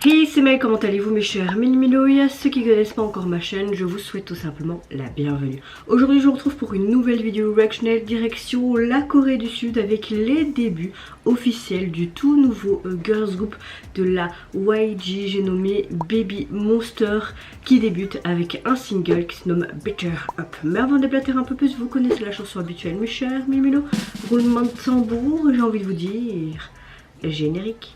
Hey c'est Mel, comment allez-vous mes chers Milo et à ceux qui ne connaissent pas encore ma chaîne, je vous souhaite tout simplement la bienvenue. Aujourd'hui je vous retrouve pour une nouvelle vidéo reactionnelle direction la Corée du Sud avec les débuts officiels du tout nouveau girls group de la YG, j'ai nommé Baby Monster, qui débute avec un single qui se nomme Better Up. Mais avant de déblater un peu plus, vous connaissez la chanson habituelle mes chers Milo, roulement de tambour, j'ai envie de vous dire générique.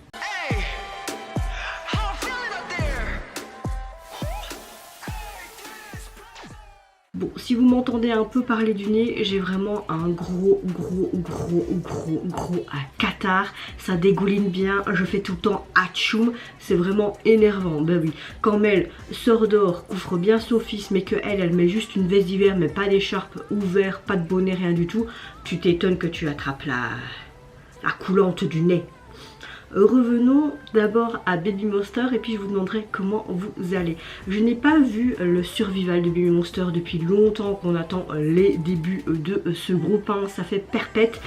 Bon, si vous m'entendez un peu parler du nez, j'ai vraiment un gros catarrhe. Ça dégouline bien, je fais tout le temps atchoum, c'est vraiment énervant. Ben oui, quand Mel sort dehors, couvre bien son fils, mais que elle met juste une veste d'hiver, mais pas d'écharpe ouverte, pas de bonnet, rien du tout, tu t'étonnes que tu attrapes la coulante du nez. Revenons d'abord à Baby Monster et puis je vous demanderai comment vous allez. Je n'ai pas vu le survival de Baby Monster depuis longtemps qu'on attend les débuts de ce groupe, hein, ça fait perpète.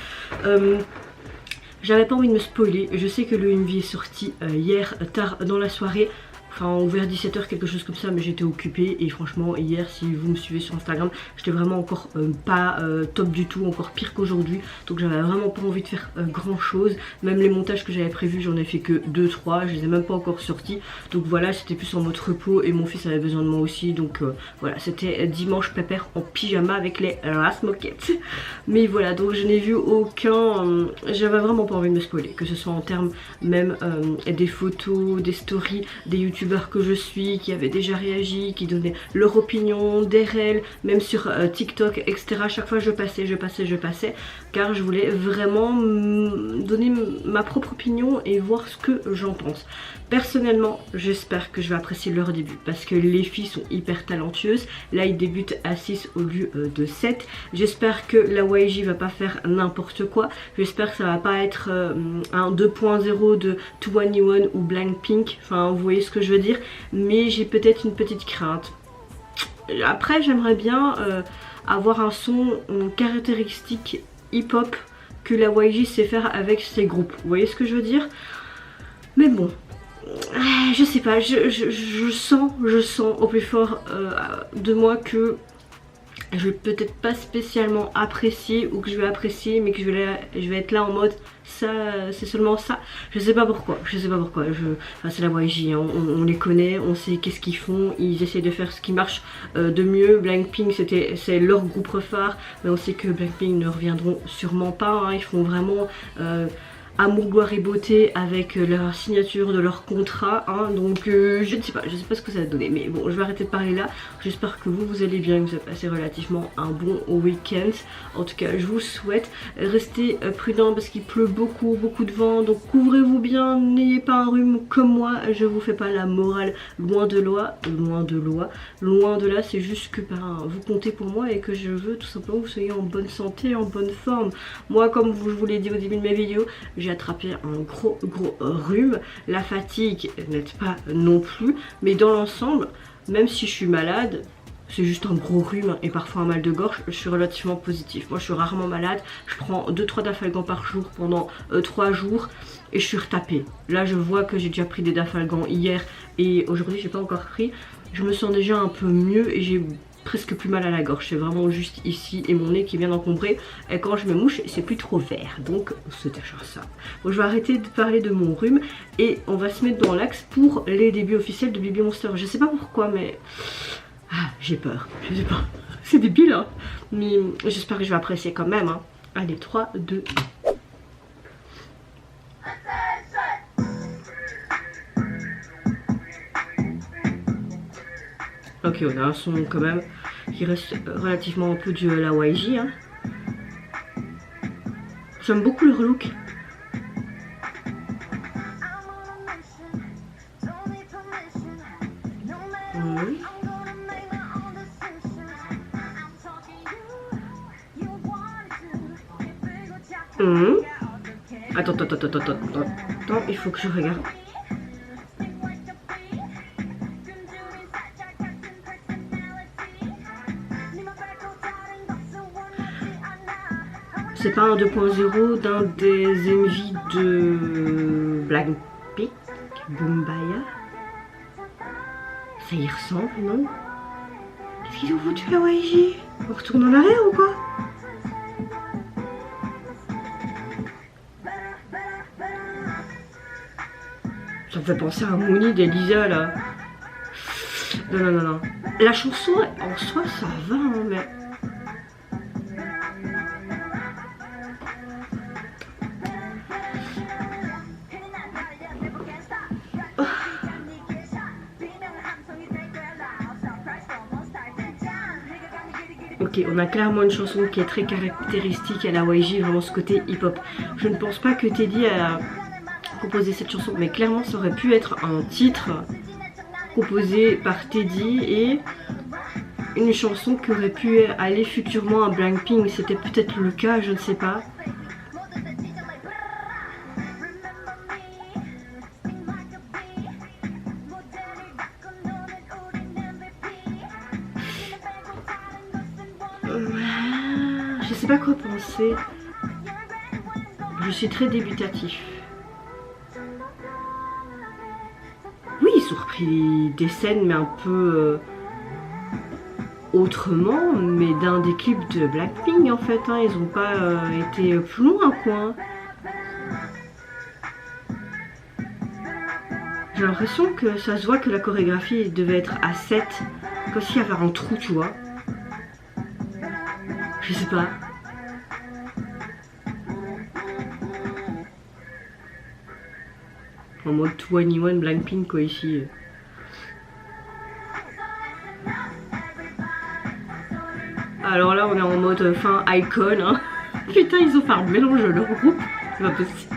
J'avais pas envie de me spoiler, je sais que le MV est sorti hier tard dans la soirée. Enfin vers 17 h quelque chose comme ça, mais j'étais occupée et franchement hier, si vous me suivez sur Instagram, j'étais vraiment encore pas top du tout, encore pire qu'aujourd'hui, donc j'avais vraiment pas envie de faire grand chose. Même les montages que j'avais prévus, j'en ai fait que 2-3, je les ai même pas encore sortis, donc voilà, c'était plus en mode repos et mon fils avait besoin de moi aussi, donc voilà, c'était dimanche pépère en pyjama avec les Last Moquettes. Mais voilà, donc je n'ai vu aucun, j'avais vraiment pas envie de me spoiler, que ce soit en termes même des photos, des stories, des youtubeurs que je suis, qui avaient déjà réagi, qui donnaient leur opinion, des réels, même sur TikTok, etc. Chaque fois je passais, car je voulais vraiment donner ma propre opinion et voir ce que j'en pense. Personnellement, j'espère que je vais apprécier leur début, parce que les filles sont hyper talentueuses. Là, ils débutent à 6 au lieu de 7. J'espère que la YG va pas faire n'importe quoi. J'espère que ça va pas être un 2.0 de 2NE1 ou Blackpink. Enfin, vous voyez ce que je veux dire. Mais j'ai peut-être une petite crainte. Après, j'aimerais bien avoir un son caractéristique hip-hop que la YG sait faire avec ses groupes. Vous voyez ce que je veux dire? Mais bon. Je sais pas, je sens au plus fort de moi que je vais peut-être pas spécialement apprécier, ou que je vais apprécier mais que je vais être là en mode ça c'est seulement ça. Je sais pas pourquoi, enfin, c'est la YG, hein, on les connaît, on sait qu'est-ce qu'ils font, ils essayent de faire ce qui marche de mieux. Blackpink c'est leur groupe phare, mais on sait que Blackpink ne reviendront sûrement pas, hein, ils font vraiment amour, gloire et beauté avec leur signature de leur contrat, hein, donc je ne sais pas ce que ça va donner, mais bon, je vais arrêter de parler là. J'espère que vous allez bien, que vous avez passé relativement un bon week-end. En tout cas, je vous souhaite, restez prudents parce qu'il pleut beaucoup de vent, donc couvrez-vous bien, n'ayez pas un rhume comme moi, je vous fais pas la morale, loin de là, c'est juste que vous comptez pour moi et que je veux tout simplement que vous soyez en bonne santé, en bonne forme. Moi, comme je vous l'ai dit au début de mes vidéos, j'ai attrapé un gros rhume, la fatigue n'aide pas non plus, mais dans l'ensemble, même si je suis malade, c'est juste un gros rhume et parfois un mal de gorge, je suis relativement positif. Moi je suis rarement malade, je prends 2-3 dafalgans par jour pendant 3 jours et je suis retapée. Là je vois que j'ai déjà pris des dafalgans hier et aujourd'hui j'ai pas encore pris. Je me sens déjà un peu mieux et j'ai presque plus mal à la gorge, c'est vraiment juste ici et mon nez qui est bien encombré, et quand je me mouche c'est plus trop vert, donc c'est déjà ça. Bon, je vais arrêter de parler de mon rhume et on va se mettre dans l'axe pour les débuts officiels de Baby Monster. Je sais pas pourquoi mais j'ai peur, je sais pas, c'est débile hein, mais j'espère que je vais apprécier quand même, hein. Allez, 3, 2... Ok, on a un son quand même qui reste relativement un peu de la YG, hein. J'aime beaucoup leur look. Attends, il faut que je regarde. C'est pas un 2.0 d'un des MV de Blackpink, Boom Baya. Ça y ressemble, non? Qu'est-ce qu'ils ont foutu la YG? On retourne en arrière ou quoi? Ça me fait penser à Mooney d'Elisa là. Non, non, non, non. La chanson en soi ça va, hein, mais... Ok, on a clairement une chanson qui est très caractéristique à la YG, vraiment ce côté hip-hop. Je ne pense pas que Teddy a composé cette chanson, mais clairement ça aurait pu être un titre composé par Teddy et une chanson qui aurait pu aller futurement à Blackpink. C'était peut-être le cas, je ne sais pas. Je sais pas quoi penser. Je suis très débutatif. Oui, ils ont repris des scènes, mais un peu autrement, mais d'un des clips de Blackpink en fait. Hein. Ils ont pas été plus loin quoi. J'ai l'impression que ça se voit que la chorégraphie devait être à 7, comme s'il y avait un trou, tu vois. Je sais pas. En mode 21 Blackpink quoi ici. Alors là on est en mode fin icon hein. Putain ils ont fait un mélange de leur groupe. C'est pas possible.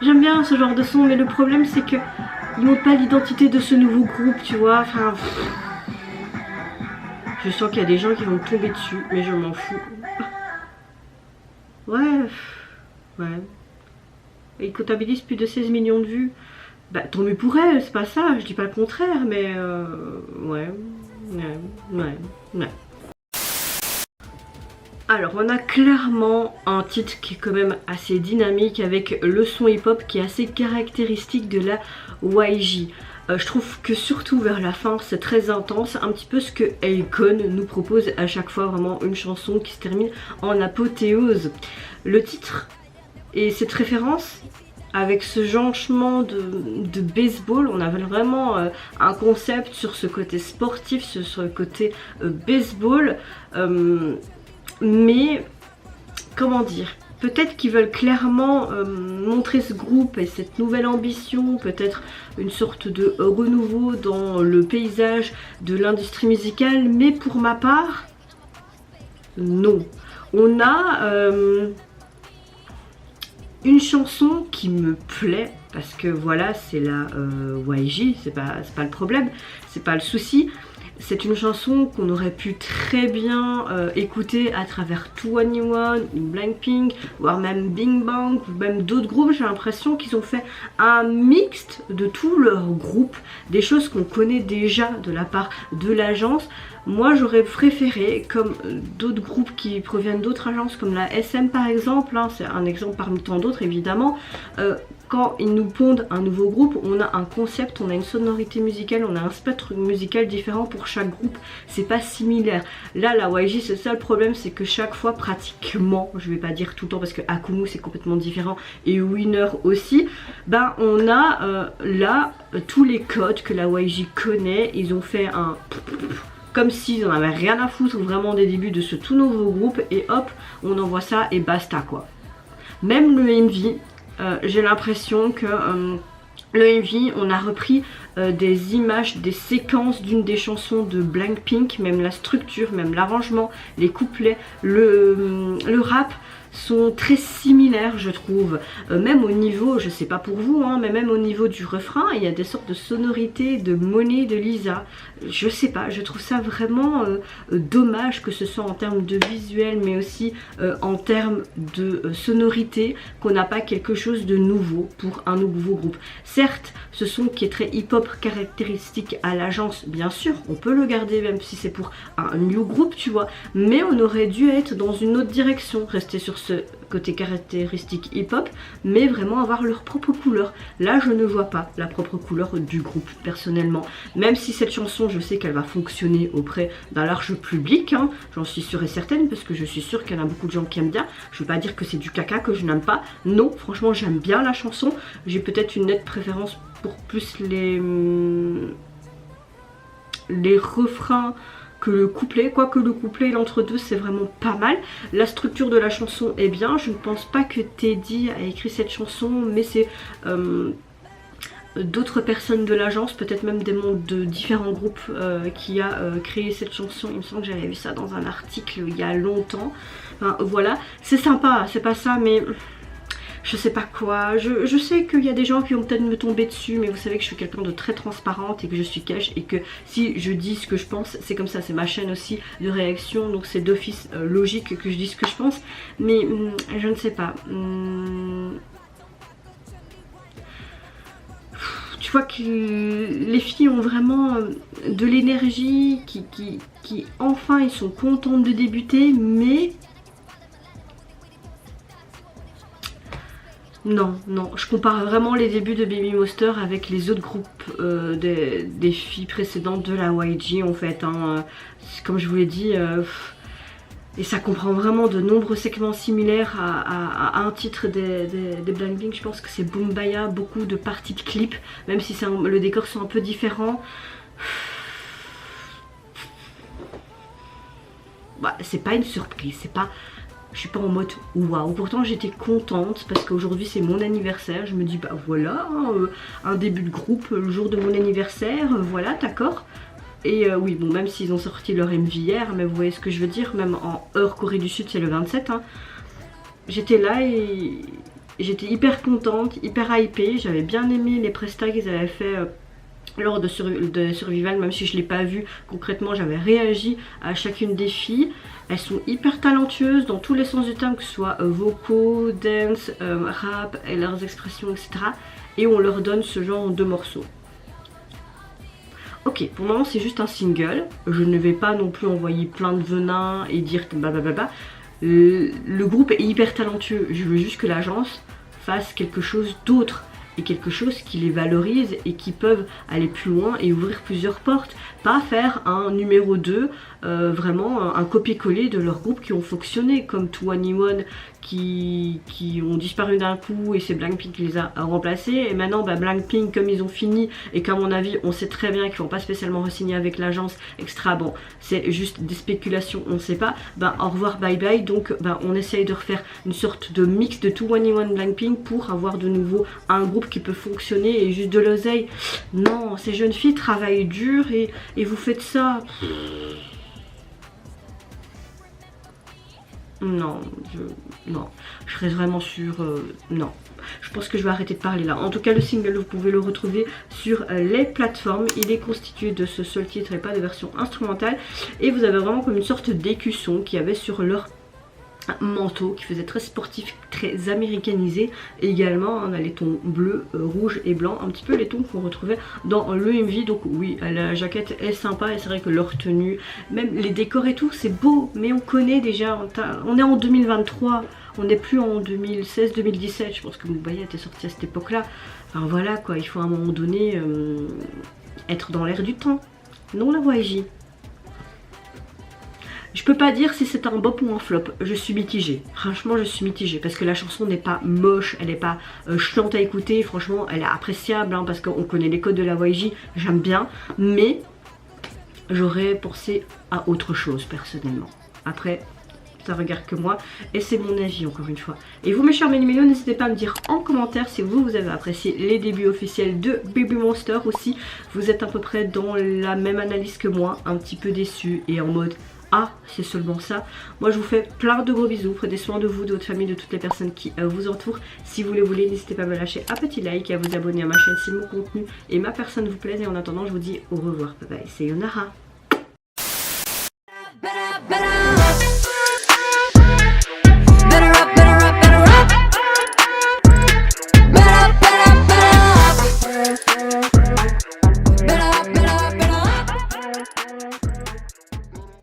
J'aime bien ce genre de son mais le problème c'est que ils montrent pas l'identité de ce nouveau groupe tu vois. Enfin... Je sens qu'il y a des gens qui vont me tomber dessus, mais je m'en fous. Ouais, ouais. Ils comptabilisent plus de 16 millions de vues. Bah tant mieux pour elle, c'est pas ça, je dis pas le contraire, mais ouais, ouais. Alors on a clairement un titre qui est quand même assez dynamique avec le son hip-hop qui est assez caractéristique de la YG. Je trouve que surtout vers la fin c'est très intense, un petit peu ce que Akon nous propose à chaque fois, vraiment une chanson qui se termine en apothéose. Le titre et cette référence avec ce changement de baseball, on avait vraiment un concept sur ce côté sportif, sur le côté baseball, mais comment dire, peut-être qu'ils veulent clairement montrer ce groupe et cette nouvelle ambition, peut-être une sorte de renouveau dans le paysage de l'industrie musicale, mais pour ma part, non. On a une chanson qui me plaît, parce que voilà, c'est la YG, c'est pas le problème, c'est pas le souci. C'est une chanson qu'on aurait pu très bien écouter à travers 2NE1 ou Blackpink, voire même Big Bang, ou même d'autres groupes. J'ai l'impression qu'ils ont fait un mixte de tous leurs groupes, des choses qu'on connaît déjà de la part de l'agence. Moi j'aurais préféré, comme d'autres groupes qui proviennent d'autres agences comme la SM par exemple, hein, c'est un exemple parmi tant d'autres évidemment, quand ils nous pondent un nouveau groupe, on a un concept, on a une sonorité musicale, on a un spectre musical différent pour chaque groupe, c'est pas similaire. Là la YG c'est ça le problème, c'est que chaque fois pratiquement, je vais pas dire tout le temps parce que Akumu c'est complètement différent et Winner aussi, ben on a là tous les codes que la YG connaît, ils ont fait un... comme s'ils en avaient rien à foutre vraiment des débuts de ce tout nouveau groupe et hop on envoie ça et basta quoi. Même le MV, j'ai l'impression que le MV on a repris des images, des séquences d'une des chansons de Blackpink, même la structure, même l'arrangement, les couplets, le rap. sont très similaires je trouve, même au niveau, je sais pas pour vous, hein, mais même au niveau du refrain, il y a des sortes de sonorités de Monet, de Lisa, je sais pas, je trouve ça vraiment dommage que ce soit en termes de visuel mais aussi en termes de sonorité, qu'on n'a pas quelque chose de nouveau pour un nouveau groupe. Certes, ce son qui est très hip-hop caractéristique à l'agence, bien sûr, on peut le garder même si c'est pour un new groupe, tu vois, mais on aurait dû être dans une autre direction, rester sur ce côté caractéristique hip-hop, mais vraiment avoir leur propre couleur. Là, je ne vois pas la propre couleur du groupe, personnellement. Même si cette chanson, je sais qu'elle va fonctionner auprès d'un large public, hein, j'en suis sûre et certaine, parce que je suis sûre qu'il y en a beaucoup de gens qui aiment bien. Je ne veux pas dire que c'est du caca, que je n'aime pas. Non, franchement, j'aime bien la chanson. J'ai peut-être une nette préférence pour plus les refrains que le couplet, quoique le couplet et l'entre-deux c'est vraiment pas mal. La structure de la chanson est bien, je ne pense pas que Teddy a écrit cette chanson, mais c'est d'autres personnes de l'agence, peut-être même des membres de différents groupes qui a créé cette chanson. Il me semble que j'avais vu ça dans un article il y a longtemps. Enfin, voilà, c'est sympa, c'est pas ça, mais je sais pas quoi, je sais qu'il y a des gens qui vont peut-être me tomber dessus, mais vous savez que je suis quelqu'un de très transparente et que je suis cash et que si je dis ce que je pense, c'est comme ça, c'est ma chaîne aussi de réaction, donc c'est d'office logique que je dise ce que je pense, mais je ne sais pas. Tu vois que les filles ont vraiment de l'énergie, qui enfin ils sont contentes de débuter, mais non, non, je compare vraiment les débuts de Baby Monster avec les autres groupes des filles précédentes de la YG en fait, hein. Comme je vous l'ai dit, et ça comprend vraiment de nombreux segments similaires à un titre des Blackpink. Je pense que c'est Boom Baya, beaucoup de parties de clips, même si le décor sont un peu différents. Bah, c'est pas une surprise, c'est pas... Je suis pas en mode waouh, pourtant j'étais contente parce qu'aujourd'hui c'est mon anniversaire. Je me dis bah voilà, hein, un début de groupe le jour de mon anniversaire, voilà, d'accord. Et oui, bon, même s'ils ont sorti leur MV hier, mais vous voyez ce que je veux dire, même en heure Corée du Sud c'est le 27, hein. J'étais là et j'étais hyper contente, hyper hypée. J'avais bien aimé les prestats qu'ils avaient fait lors de Survival, même si je ne l'ai pas vu concrètement, j'avais réagi à chacune des filles. Elles sont hyper talentueuses dans tous les sens du terme, que ce soit vocaux, dance, rap, et leurs expressions, etc. Et on leur donne ce genre de morceaux. Ok, pour le moment c'est juste un single. Je ne vais pas non plus envoyer plein de venin et dire blablabla. Le groupe est hyper talentueux. Je veux juste que l'agence fasse quelque chose d'autre. Et quelque chose qui les valorise et qui peuvent aller plus loin et ouvrir plusieurs portes. Pas faire un numéro 2, vraiment un copier-coller de leurs groupes qui ont fonctionné, comme 2NE1 qui ont disparu d'un coup et c'est Blackpink qui les a remplacés. Et maintenant bah, Blackpink, comme ils ont fini et qu'à mon avis on sait très bien qu'ils vont pas spécialement re-signer avec l'agence extra, bon c'est juste des spéculations, on ne sait pas, bah au revoir bye bye. Donc bah, on essaye de refaire une sorte de mix de 2NE1 Blackpink pour avoir de nouveau un groupe qui peut fonctionner et juste de l'oseille. Non, ces jeunes filles travaillent dur et vous faites ça. Non, je reste vraiment sûre, non. Je pense que je vais arrêter de parler là. En tout cas, le single, vous pouvez le retrouver sur les plateformes. Il est constitué de ce seul titre et pas de version instrumentale. Et vous avez vraiment comme une sorte d'écusson qu'il y avait sur leur manteau qui faisait très sportif, très américanisé. Et également on a les tons bleu, rouge et blanc, un petit peu les tons qu'on retrouvait dans le MV. Donc oui, la jaquette est sympa et c'est vrai que leur tenue, même les décors et tout, c'est beau, mais on connaît déjà, on est en 2023, on n'est plus en 2016-2017. Je pense que Mubaya était sorti à cette époque là. Enfin voilà quoi, il faut à un moment donné être dans l'air du temps. Non la YG. Je peux pas dire si c'est un bop ou un flop, je suis mitigée. Franchement je suis mitigée parce que la chanson n'est pas moche, elle n'est pas chiante à écouter, franchement elle est appréciable hein, parce qu'on connaît les codes de la YG, j'aime bien. Mais j'aurais pensé à autre chose personnellement. Après ça regarde que moi et c'est mon avis encore une fois. Et vous mes chers méli-mélos, n'hésitez pas à me dire en commentaire si vous avez apprécié les débuts officiels de Baby Monster, ou si vous êtes à peu près dans la même analyse que moi, un petit peu déçu et en mode c'est seulement ça. Moi je vous fais plein de gros bisous, prenez soin de vous, de votre famille, de toutes les personnes qui vous entourent. Si vous le voulez, n'hésitez pas à me lâcher un petit like et à vous abonner à ma chaîne si mon contenu et ma personne vous plaisent. Et en attendant, je vous dis au revoir, bye bye, sayonara.